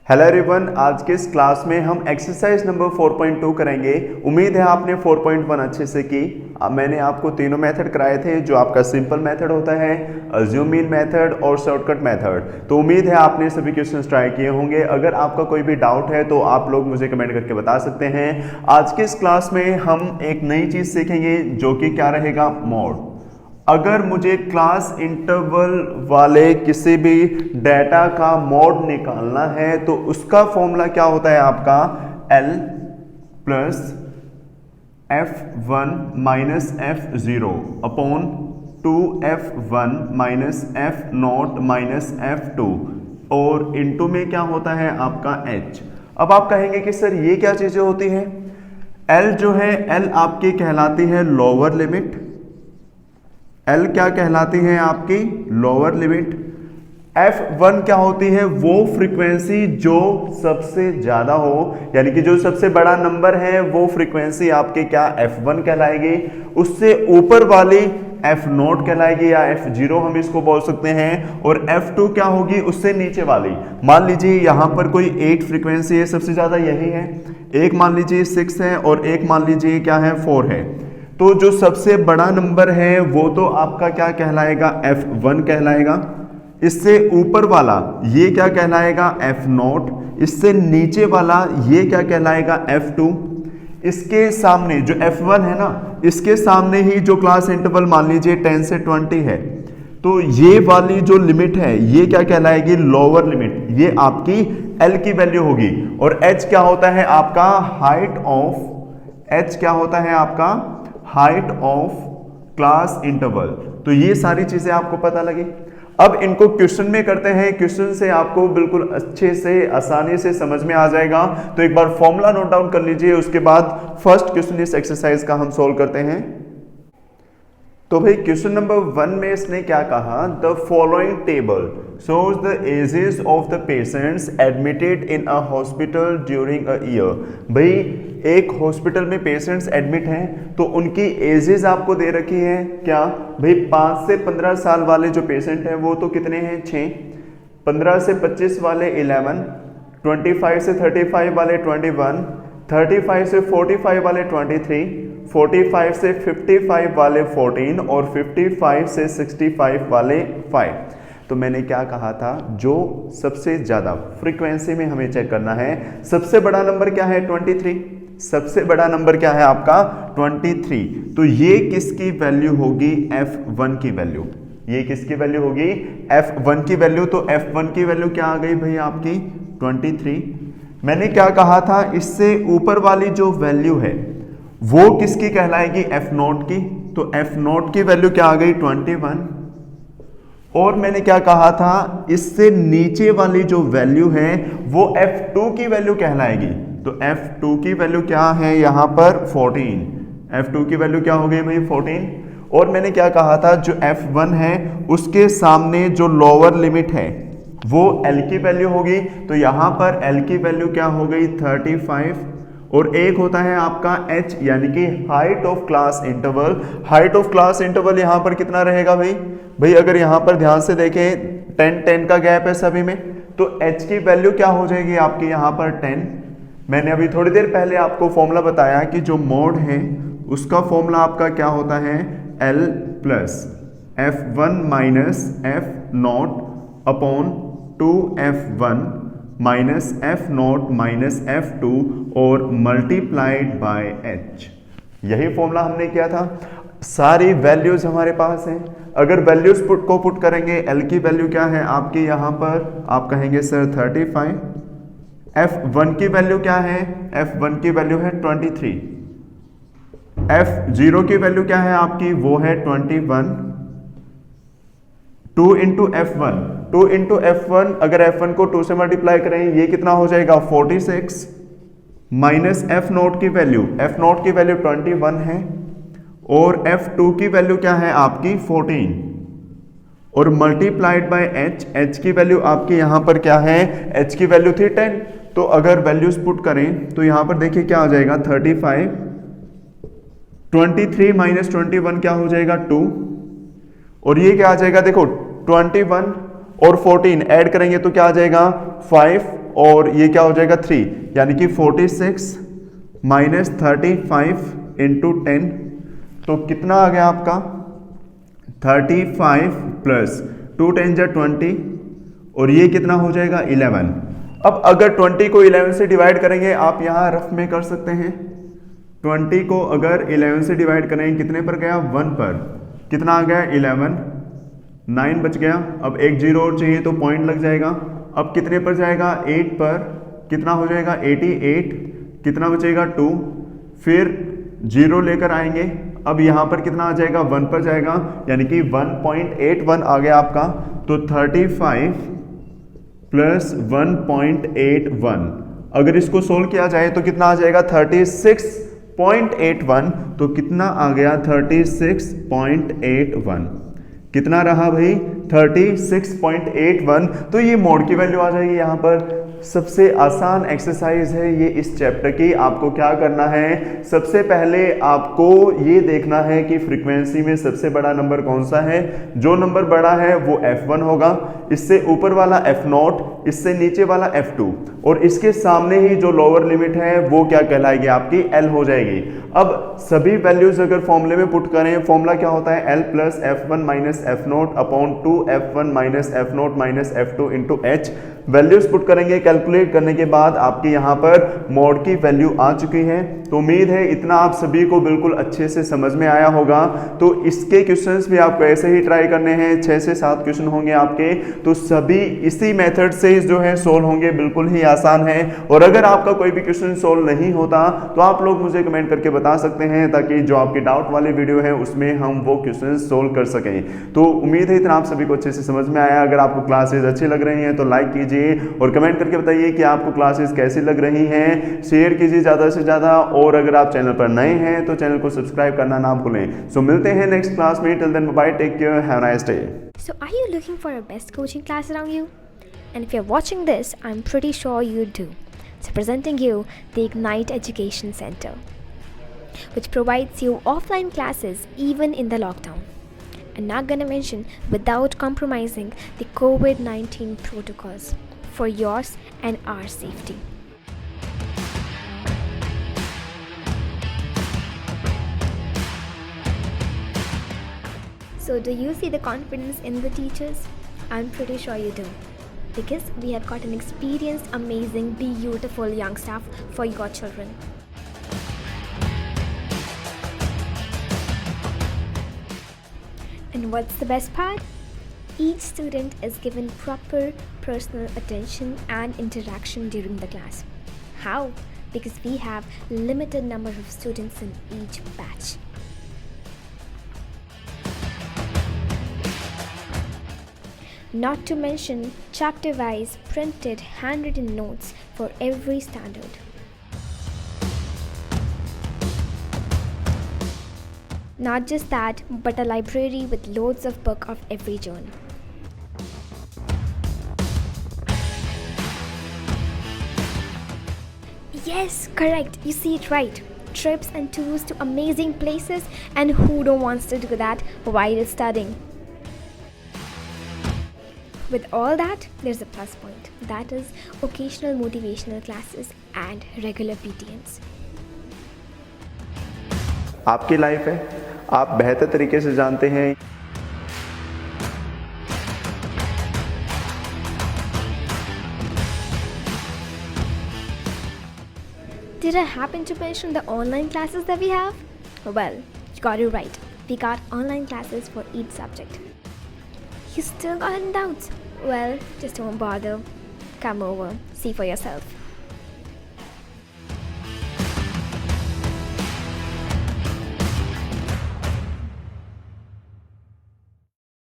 Hello everyone, आज के इस क्लास में हम एक्सरसाइज नंबर 4.2 करेंगे। उम्मीद है आपने 4.1 अच्छे से की। मैंने आपको तीनों मेथड कराए थे, जो आपका सिंपल मेथड होता है, अज्यूम मीन मेथड और शॉर्टकट मेथड। तो उम्मीद है आपने सभी क्वेश्चंस ट्राई किए होंगे। अगर आपका कोई भी डाउट है तो आप लोग मुझे कमेंट करके बता सकते हैं। आज के इस क्लास में हम एक नई चीज़ सीखेंगे, जो कि क्या रहेगा, मोड। अगर मुझे क्लास इंटरवल वाले किसी भी डेटा का मोड निकालना है तो उसका फॉर्मूला क्या होता है आपका, L plus F1 minus F0 upon 2F1 minus F0 minus F2 और इनटू में क्या होता है आपका H। अब आप कहेंगे कि सर ये क्या चीजें होती हैं। L जो है, L आपकी कहलाती है लोअर लिमिट। L क्या कहलाती है आपकी, लोअर लिमिट। F1 क्या होती है, वो फ्रीक्वेंसी जो सबसे ज्यादा हो, यानी कि जो सबसे बड़ा नंबर है वो फ्रीक्वेंसी आपके क्या, F1 कहलाएगी। उससे ऊपर वाली F0 कहलाएगी या F0 हम इसको बोल सकते हैं। और F2 क्या होगी, उससे नीचे वाली। मान लीजिए यहां पर कोई 8 फ्रीक्वेंसी है, सबसे ज्यादा यही है। एक मान लीजिए 6 है और एक मान लीजिए क्या है, 4 है। तो जो सबसे बड़ा नंबर है वो तो आपका क्या कहलाएगा, F1 कहलाएगा। इससे ऊपर वाला ये क्या कहलाएगा, F0। इससे नीचे वाला ये क्या कहलाएगा, F2। इसके सामने जो F1 है ना, इसके सामने ही जो क्लास इंटरवल मान लीजिए 10 से 20 है, तो ये वाली जो लिमिट है ये क्या कहलाएगी, लोअर लिमिट। ये आपकी L की वैल्यू होगी। और H क्या होता है आपका, हाइट ऑफ, H क्या होता है आपका, हाइट ऑफ क्लास इंटरवल। तो ये सारी चीजें आपको पता लगी। अब इनको क्वेश्चन में करते हैं। क्वेश्चन से आपको बिल्कुल अच्छे से आसानी से समझ में आ जाएगा। तो एक बार फॉर्मूला नोट डाउन कर लीजिए, उसके बाद फर्स्ट क्वेश्चन इस एक्सरसाइज का हम सोल्व करते हैं। तो भाई क्वेश्चन नंबर 1 में इसने क्या कहा, the following table shows the ages of the patients admitted in a hospital during a year। भाई एक हॉस्पिटल में पेशेंट्स एडमिट हैं तो उनकी एजेस आपको दे रखी है क्या, भाई 5 से 15 साल वाले जो पेशेंट हैं वो तो कितने हैं, 6। 15 से 25 वाले 11, 25 से 35 वाले 21, 35 से 45 वाले 23, 45 से 55 वाले 14 और 55 से 65 वाले 5। तो मैंने क्या कहा था, जो सबसे ज्यादा फ्रीक्वेंसी में हमें चेक करना है। सबसे बड़ा नंबर क्या है, 23। सबसे बड़ा नंबर क्या है आपका, 23। तो ये किसकी वैल्यू होगी, F1 की वैल्यू। ये किसकी वैल्यू होगी, F1 की वैल्यू। तो F1 की वैल्यू क्या आ गई भाई आपकी, 23। मैंने क्या कहा था, इससे ऊपर वाली जो वैल्यू है वो किसकी कहलाएगी, F0 की। तो F0 की वैल्यू क्या आ गई, 21। और मैंने क्या कहा था, इससे नीचे वाली जो वैल्यू है वो F2 की वैल्यू कहलाएगी। तो F2 की वैल्यू क्या है यहां पर, 14। F2 की वैल्यू क्या हो गई भाई, 14। और मैंने क्या कहा था, जो F1 है उसके सामने जो लोअर लिमिट है वो L की वैल्यू होगी। तो यहां पर L की वैल्यू क्या हो गई, 35। और एक होता है आपका H, यानी कि height of class interval. Height of class interval यहां पर कितना रहेगा भाई अगर यहां पर ध्यान से देखें 10 का गैप है सभी में, तो H की वैल्यू क्या हो जाएगी आपकी यहां पर 10। मैंने अभी थोड़ी देर पहले आपको फॉर्मूला बताया कि जो मोड है उसका फॉर्मूला आपका क्या होता है, L plus F1 minus F0 upon 2F1 minus F0 minus F2 और मल्टीप्लाइड बाय H। यही फॉर्मूला हमने किया था। सारी वैल्यूज हमारे पास हैं। अगर वैल्यूज को पुट करेंगे, L की वैल्यू क्या है आपकी यहां पर, आप कहेंगे सर 35। F1 की वैल्यू क्या है, F1 की वैल्यू है 23। F0 की वैल्यू क्या है आपकी, वो है 21। 2 इंटू F1, 2 इंटू F1, अगर F1 को 2 से मल्टीप्लाई करें ये कितना हो जाएगा, 46 माइनस F0 की वैल्यू, F0 की वैल्यू 21 है और F2 की वैल्यू क्या है आपकी 14 और मल्टीप्लाइड बाय H। H की वैल्यू आपकी यहां पर क्या है, H की वैल्यू थी 10। तो अगर वैल्यूज पुट करें तो यहां पर देखिए क्या आ जाएगा, 35। 23 माइनस 21 क्या हो जाएगा, 2। और ये क्या आ जाएगा, देखो 21 और 14 ऐड करेंगे तो क्या आ जाएगा 5 और ये क्या हो जाएगा 3, यानी कि 46 माइनस 35 इंटू 10, तो कितना आ गया आपका 35 प्लस 2 10 जा 20, और ये कितना हो जाएगा 11। अब अगर 20 को 11 से डिवाइड करेंगे, आप यहाँ रफ में कर सकते हैं, 20 को अगर 11 से डिवाइड करेंगे कितने पर गया 1 पर, कितना आ गया 11, 9 बच गया। अब एक जीरो और चाहिए तो पॉइंट लग जाएगा। अब कितने पर जाएगा 8 पर, कितना हो जाएगा 88, कितना बचेगा 2, फिर जीरो लेकर आएंगे। अब यहाँ पर कितना आ जाएगा 1 पर जाएगा, यानी कि 1.81 आ गया आपका। तो 35 प्लस 1.81, अगर इसको सोल्व किया जाए तो कितना आ जाएगा 36.81, तो कितना आ गया 36.81, कितना रहा भाई 36.81। तो ये मोड की वैल्यू आ जाएगी यहाँ पर। सबसे आसान एक्सरसाइज है ये इस चैप्टर की। आपको क्या करना है, सबसे पहले आपको ये देखना है कि फ्रीक्वेंसी में सबसे बड़ा नंबर कौन सा है। जो नंबर बड़ा है वो F1 होगा, इससे ऊपर वाला F0, इससे नीचे वाला F2, और इसके सामने ही जो लोअर लिमिट है वो क्या कहलाएगी, आपकी L हो जाएगी। अब सभी वैल्यूज अगर फॉर्मूले में पुट करें, फॉर्मूला क्या होता है L plus F1 minus F0 upon 2F1 minus F0 minus F2 into H। Values put करेंगे, कैलकुलेट करने के बाद आपके यहाँ पर मॉड की वैल्यू आ चुकी है। तो उम्मीद है इतना आप सभी को बिल्कुल अच्छे से समझ में आया होगा। तो इसके क्वेश्चंस भी आपको ऐसे ही ट्राई करने हैं, 6 से 7 क्वेश्चन होंगे आपके, तो सभी इसी मेथड से जो है सोल्व होंगे, बिल्कुल ही आसान है। और अगर आपका कोई भी क्वेश्चन सोल्व नहीं होता तो आप लोग मुझे कमेंट करके बता सकते हैं, ताकि जो आपके डाउट वाले वीडियो है उसमें हम वो क्वेश्चन सोल्व कर सकें। तो उम्मीद है इतना आप सभी को अच्छे से समझ में आया। अगर आपको क्लासेज अच्छी लग रही हैं तो लाइक कीजिए और कमेंट करके बताइए कि आपको क्लासेस कैसी लग रही हैं। शेयर कीजिए ज़्यादा से ज़्यादा, और अगर आप चैनल पर नए हैं तो चैनल को सब्सक्राइब करना ना भूलें। सो मिलते हैं नेक्स्ट क्लास में। Till then bye, take care, have a nice day. So are you looking for a best coaching class around you? And if you're watching this, I'm pretty sure you do. So presenting you the Ignite Education Center, which provides you offline classes even in the lockdown. And not gonna mention without compromising the COVID-19 protocols for yours and our safety. So do you see the confidence in the teachers? I'm pretty sure you do, because we have got an experienced, amazing, beautiful young staff for your children. And what's the best part? Each student is given proper personal attention and interaction during the class. How? Because we have limited number of students in each batch. Not to mention chapter-wise printed handwritten notes for every standard. Not just that, but a library with loads of books of every genre. Yes, correct, you see it right. Trips and tours to amazing places, and who don't wants to do that while studying? With all that, there's a plus point. That is occasional motivational classes and regular PTMs. आपकी life है, आप बेहतर तरीके से जानते हैं। Did I happen to mention the online classes that we have? Well, you got it right. We got online classes for each subject. You still got any doubts? Well, just don't bother. Come over, see for yourself.